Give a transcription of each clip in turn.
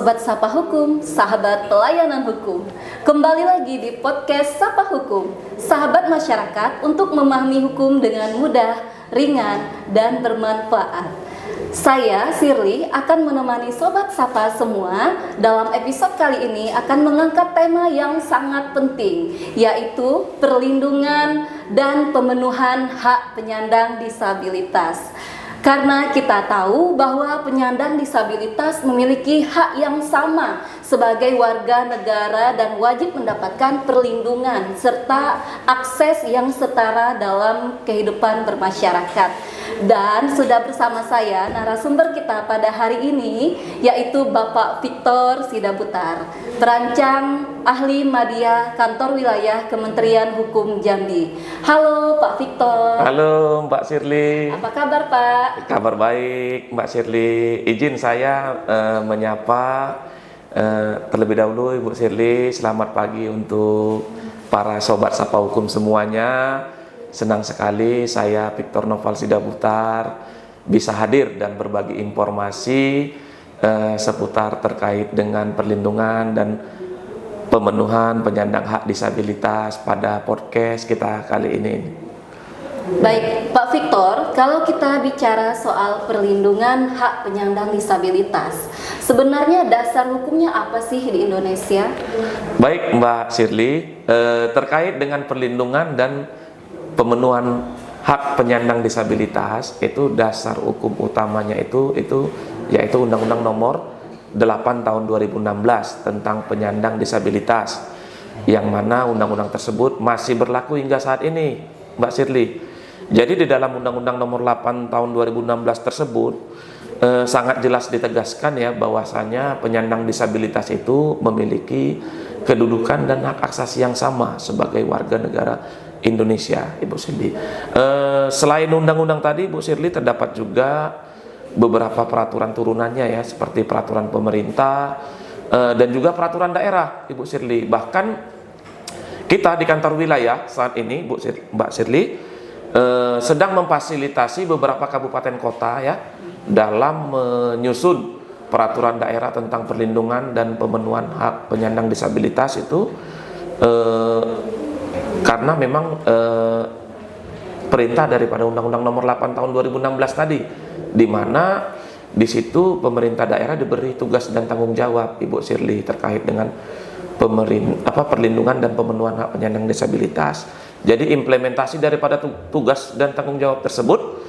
Sobat Sapa Hukum, sahabat pelayanan hukum. Kembali lagi di podcast Sapa Hukum, sahabat masyarakat untuk memahami hukum dengan mudah, ringan, dan bermanfaat. Saya, Shirley, akan menemani Sobat Sapa semua. Dalam episode kali ini akan mengangkat tema yang sangat penting, yaitu perlindungan dan pemenuhan hak penyandang disabilitas. Karena kita tahu bahwa penyandang disabilitas memiliki hak yang sama sebagai warga negara dan wajib mendapatkan perlindungan serta akses yang setara dalam kehidupan bermasyarakat. Dan sudah bersama saya narasumber kita pada hari ini, yaitu Bapak Victor Sidabutar, perancang ahli media kantor wilayah Kementerian Hukum Jambi. Halo Pak Victor. Halo Mbak Shirley. Apa kabar Pak? Kabar baik Mbak Shirley. Izin saya menyapa terlebih dahulu Ibu Shirley. Selamat pagi untuk para sobat Sapa Hukum semuanya. Senang sekali saya Victor Noval Sidabutar bisa hadir dan berbagi informasi seputar terkait dengan perlindungan dan pemenuhan penyandang hak disabilitas pada podcast kita kali ini. Baik, Pak Victor, kalau kita bicara soal perlindungan hak penyandang disabilitas, sebenarnya dasar hukumnya apa sih di Indonesia? Baik Mbak Shirley, terkait dengan perlindungan dan pemenuhan hak penyandang disabilitas, itu dasar hukum utamanya itu yaitu Undang-Undang Nomor 8 Tahun 2016 tentang penyandang disabilitas, yang mana undang-undang tersebut masih berlaku hingga saat ini, Mbak Shirley. Jadi di dalam Undang-Undang Nomor 8 Tahun 2016 tersebut sangat jelas ditegaskan ya bahwasanya penyandang disabilitas itu memiliki kedudukan dan hak asasi yang sama sebagai warga negara Indonesia, Ibu Shirley. Selain undang-undang tadi, Ibu Shirley, terdapat juga beberapa peraturan turunannya ya, seperti peraturan pemerintah dan juga peraturan daerah, Ibu Shirley. Bahkan kita di kantor wilayah saat ini, Mbak Shirley, sedang memfasilitasi beberapa kabupaten kota ya dalam menyusun peraturan daerah tentang perlindungan dan pemenuhan hak penyandang disabilitas itu karena memang perintah daripada Undang-Undang Nomor 8 Tahun 2016 tadi, di mana di situ pemerintah daerah diberi tugas dan tanggung jawab, Ibu Shirley, terkait dengan perlindungan dan pemenuhan hak penyandang disabilitas. Jadi implementasi daripada tugas dan tanggung jawab tersebut,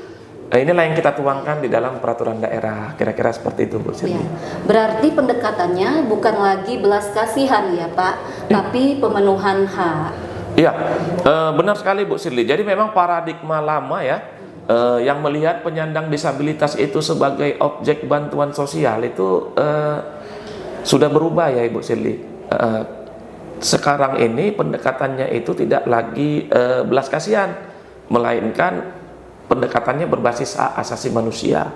inilah yang kita tuangkan di dalam peraturan daerah, kira-kira seperti itu, Bu Shirley. Ya, berarti pendekatannya bukan lagi belas kasihan ya Pak, tapi pemenuhan hak. Iya, benar sekali Bu Shirley. Jadi memang paradigma lama ya, yang melihat penyandang disabilitas itu sebagai objek bantuan sosial itu sudah berubah ya Ibu Shirley. Sekarang ini pendekatannya itu tidak lagi belas kasihan, melainkan pendekatannya berbasis hak asasi manusia.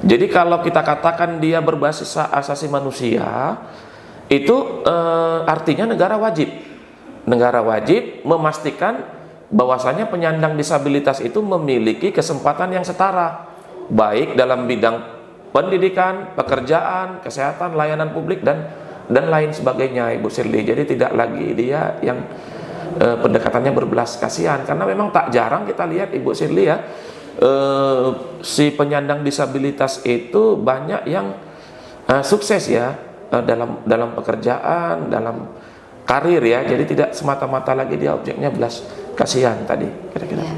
Jadi kalau kita katakan dia berbasis hak asasi manusia, itu artinya negara wajib memastikan bahwasanya penyandang disabilitas itu memiliki kesempatan yang setara, baik dalam bidang pendidikan, pekerjaan, kesehatan, layanan publik dan lain sebagainya, Ibu Shirley. Jadi tidak lagi dia yang pendekatannya berbelas kasihan, karena memang tak jarang kita lihat, Ibu Shirley ya, si penyandang disabilitas itu banyak yang sukses ya dalam pekerjaan, dalam karir ya. Jadi tidak semata-mata lagi dia objeknya belas kasihan tadi, kira-kira. Ya.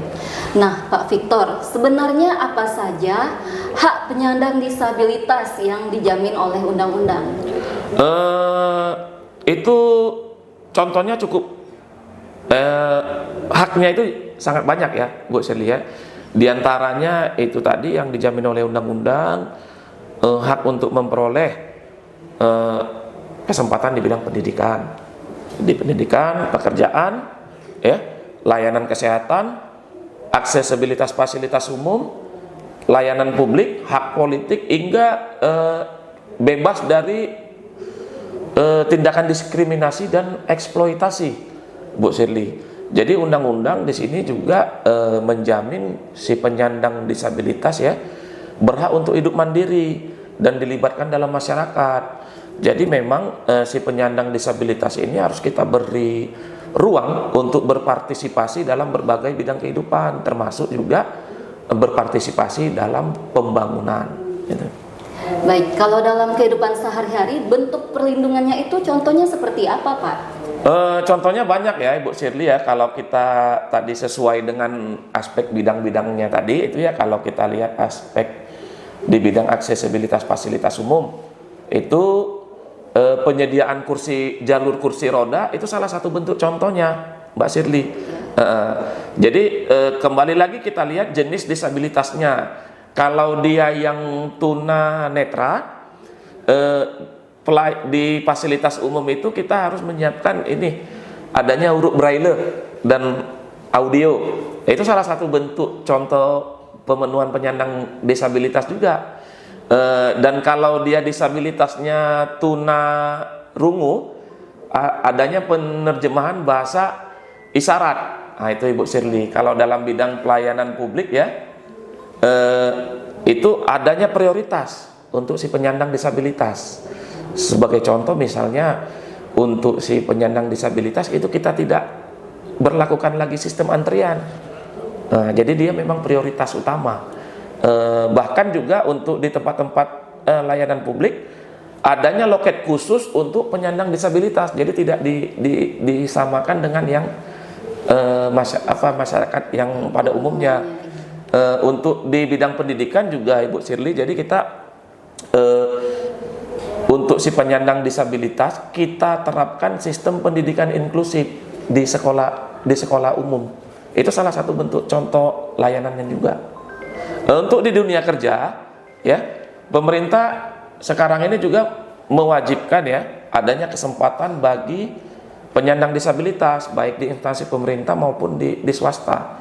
Nah, Pak Victor, sebenarnya apa saja hak penyandang disabilitas yang dijamin oleh undang-undang? Itu contohnya cukup haknya itu sangat banyak ya, Bu Shirley ya. Di antaranya itu tadi yang dijamin oleh undang-undang, hak untuk memperoleh kesempatan di bidang pendidikan, pekerjaan, ya, layanan kesehatan, aksesibilitas fasilitas umum, layanan publik, hak politik, hingga bebas dari tindakan diskriminasi dan eksploitasi, Bu Shirley. Jadi undang-undang di sini juga menjamin si penyandang disabilitas ya berhak untuk hidup mandiri dan dilibatkan dalam masyarakat. Jadi memang si penyandang disabilitas ini harus kita beri ruang untuk berpartisipasi dalam berbagai bidang kehidupan, termasuk juga berpartisipasi dalam pembangunan. Gitu. Baik, kalau dalam kehidupan sehari-hari bentuk perlindungannya itu contohnya seperti apa, Pak? Contohnya banyak ya Ibu Shirley ya, kalau kita tadi sesuai dengan aspek bidang-bidangnya tadi itu ya, kalau kita lihat aspek di bidang aksesibilitas fasilitas umum itu penyediaan jalur kursi roda itu salah satu bentuk contohnya Mbak Shirley. Jadi kembali lagi kita lihat jenis disabilitasnya. Kalau dia yang tuna netra, di fasilitas umum itu kita harus menyiapkan ini adanya huruf braille dan audio. Itu salah satu bentuk contoh pemenuhan penyandang disabilitas juga. Dan kalau dia disabilitasnya tuna rungu, adanya penerjemahan bahasa isyarat. Nah itu Ibu Shirley. Kalau dalam bidang pelayanan publik ya, itu adanya prioritas untuk si penyandang disabilitas. Sebagai contoh misalnya untuk si penyandang disabilitas itu kita tidak berlakukan lagi sistem antrian. Nah, jadi dia memang prioritas utama. Bahkan juga untuk di tempat-tempat layanan publik adanya loket khusus untuk penyandang disabilitas. Jadi tidak disamakan dengan yang masyarakat yang pada umumnya. Untuk di bidang pendidikan juga Ibu Shirley, jadi kita untuk si penyandang disabilitas kita terapkan sistem pendidikan inklusif di sekolah umum. Itu salah satu bentuk contoh layanannya juga. Untuk di dunia kerja ya, pemerintah sekarang ini juga mewajibkan ya adanya kesempatan bagi penyandang disabilitas baik di instansi pemerintah maupun di swasta.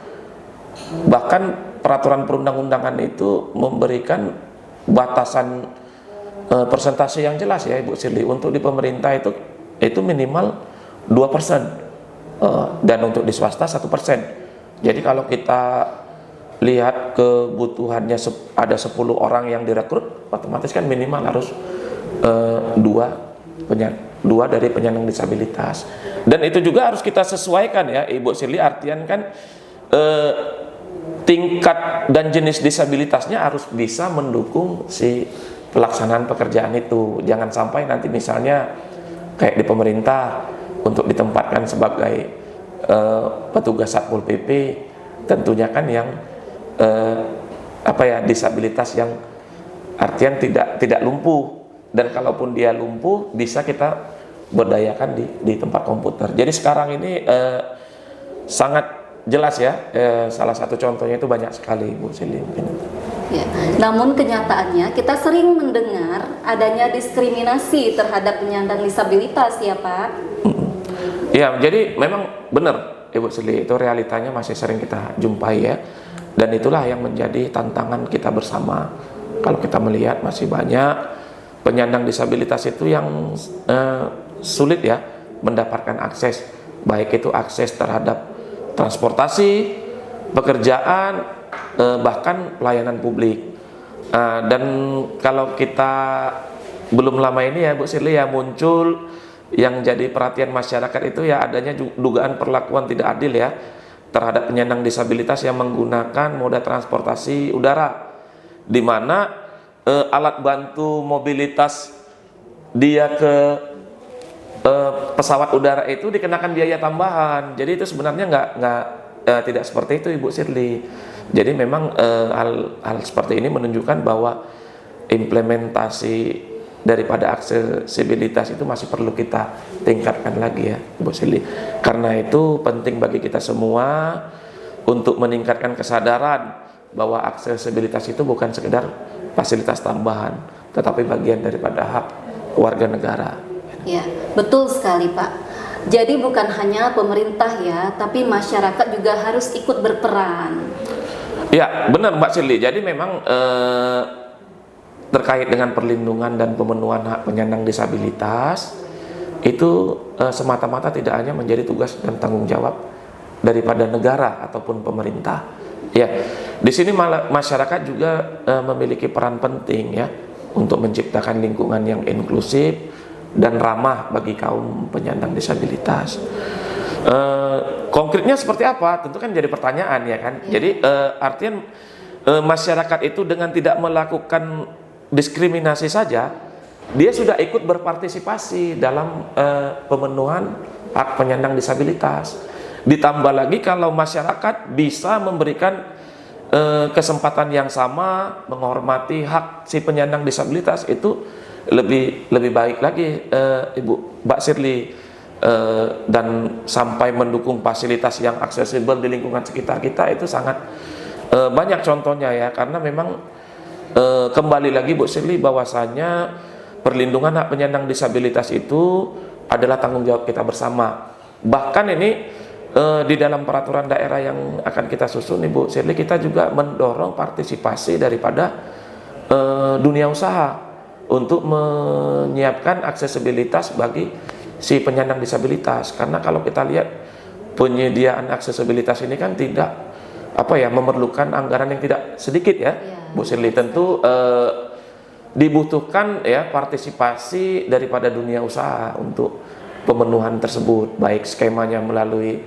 Bahkan peraturan perundang-undangan itu memberikan batasan persentase yang jelas ya Ibu Shirley. Untuk di pemerintah itu minimal 2%, dan untuk di swasta 1%. Jadi kalau kita lihat kebutuhannya ada 10 orang yang direkrut, otomatis kan minimal harus dua dari penyandang disabilitas. Dan itu juga harus kita sesuaikan ya Ibu Shirley, artian kan tingkat dan jenis disabilitasnya harus bisa mendukung si pelaksanaan pekerjaan itu. Jangan sampai nanti misalnya kayak di pemerintah untuk ditempatkan sebagai petugas Satpol PP, tentunya kan yang disabilitas yang artian tidak lumpuh, dan kalaupun dia lumpuh bisa kita berdayakan di tempat komputer. Jadi sekarang ini sangat jelas ya, salah satu contohnya itu banyak sekali Bu Shirley. Ya, namun kenyataannya kita sering mendengar adanya diskriminasi terhadap penyandang disabilitas ya Pak. Ya, jadi memang benar Ibu Shirley, itu realitanya masih sering kita jumpai ya. Dan itulah yang menjadi tantangan kita bersama. Kalau kita melihat masih banyak penyandang disabilitas itu yang sulit ya mendapatkan akses, baik itu akses terhadap transportasi, pekerjaan, bahkan pelayanan publik. Dan kalau kita belum lama ini ya Bu Shirley ya muncul yang jadi perhatian masyarakat itu ya adanya dugaan perlakuan tidak adil ya terhadap penyandang disabilitas yang menggunakan moda transportasi udara, di mana alat bantu mobilitas dia ke pesawat udara itu dikenakan biaya tambahan. Jadi itu sebenarnya tidak seperti itu Ibu Shirley. Jadi memang hal seperti ini menunjukkan bahwa implementasi daripada aksesibilitas itu masih perlu kita tingkatkan lagi ya Ibu Shirley. Karena itu penting bagi kita semua untuk meningkatkan kesadaran bahwa aksesibilitas itu bukan sekedar fasilitas tambahan, tetapi bagian daripada hak warga negara. Ya, betul sekali Pak. Jadi bukan hanya pemerintah ya, tapi masyarakat juga harus ikut berperan. Ya, benar Mbak Shirley. Jadi memang terkait dengan perlindungan dan pemenuhan hak penyandang disabilitas itu semata-mata tidak hanya menjadi tugas dan tanggung jawab daripada negara ataupun pemerintah. Ya, di sini masyarakat juga memiliki peran penting ya untuk menciptakan lingkungan yang inklusif dan ramah bagi kaum penyandang disabilitas. Konkretnya seperti apa? Tentu kan jadi pertanyaan ya kan. Jadi artian masyarakat itu dengan tidak melakukan diskriminasi saja, dia sudah ikut berpartisipasi dalam pemenuhan hak penyandang disabilitas. Ditambah lagi kalau masyarakat bisa memberikan kesempatan yang sama, menghormati hak si penyandang disabilitas, itu lebih baik lagi, Ibu Mbak Shirley. Dan sampai mendukung fasilitas yang aksesibel di lingkungan sekitar kita, itu sangat banyak contohnya ya, karena memang kembali lagi Bu Shirley, bahwasanya perlindungan hak penyandang disabilitas itu adalah tanggung jawab kita bersama. Bahkan ini di dalam peraturan daerah yang akan kita susun Bu Shirley, kita juga mendorong partisipasi daripada dunia usaha untuk menyiapkan aksesibilitas bagi si penyandang disabilitas. Karena kalau kita lihat penyediaan aksesibilitas ini kan tidak memerlukan anggaran yang tidak sedikit ya, Bu Shirley. Tentu dibutuhkan ya partisipasi daripada dunia usaha untuk pemenuhan tersebut, baik skemanya melalui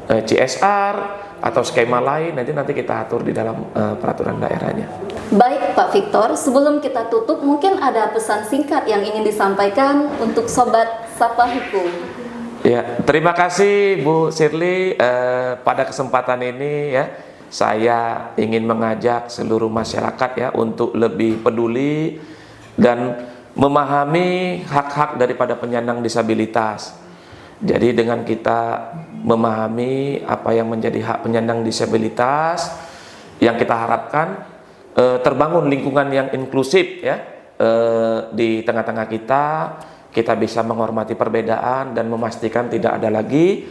CSR atau skema lain, nanti kita atur di dalam peraturan daerahnya. Baik Pak Victor, sebelum kita tutup mungkin ada pesan singkat yang ingin disampaikan untuk Sobat Sapa Hukum. Ya, terima kasih Bu Shirley. Pada kesempatan ini ya, saya ingin mengajak seluruh masyarakat ya untuk lebih peduli dan memahami hak-hak daripada penyandang disabilitas. Jadi dengan kita memahami apa yang menjadi hak penyandang disabilitas, yang kita harapkan terbangun lingkungan yang inklusif ya di tengah-tengah kita bisa menghormati perbedaan dan memastikan tidak ada lagi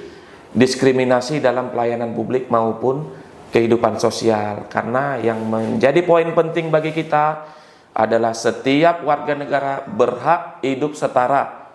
diskriminasi dalam pelayanan publik maupun kehidupan sosial. Karena yang menjadi poin penting bagi kita adalah setiap warga negara berhak hidup setara,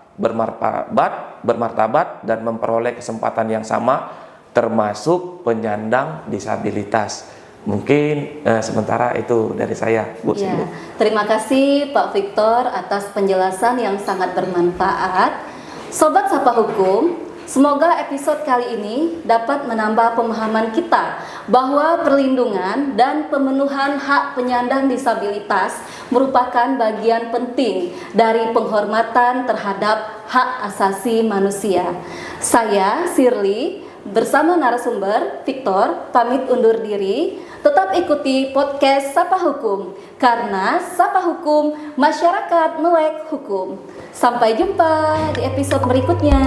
bermartabat dan memperoleh kesempatan yang sama, termasuk penyandang disabilitas. Mungkin sementara itu dari saya, Bu. Ya, terima kasih Pak Victor atas penjelasan yang sangat bermanfaat. Sobat Sapa Hukum, semoga episode kali ini dapat menambah pemahaman kita bahwa perlindungan dan pemenuhan hak penyandang disabilitas merupakan bagian penting dari penghormatan terhadap hak asasi manusia. Saya, Shirley, bersama narasumber Victor, pamit undur diri. Tetap ikuti podcast Sapa Hukum, karena Sapa Hukum, masyarakat melek hukum. Sampai jumpa di episode berikutnya.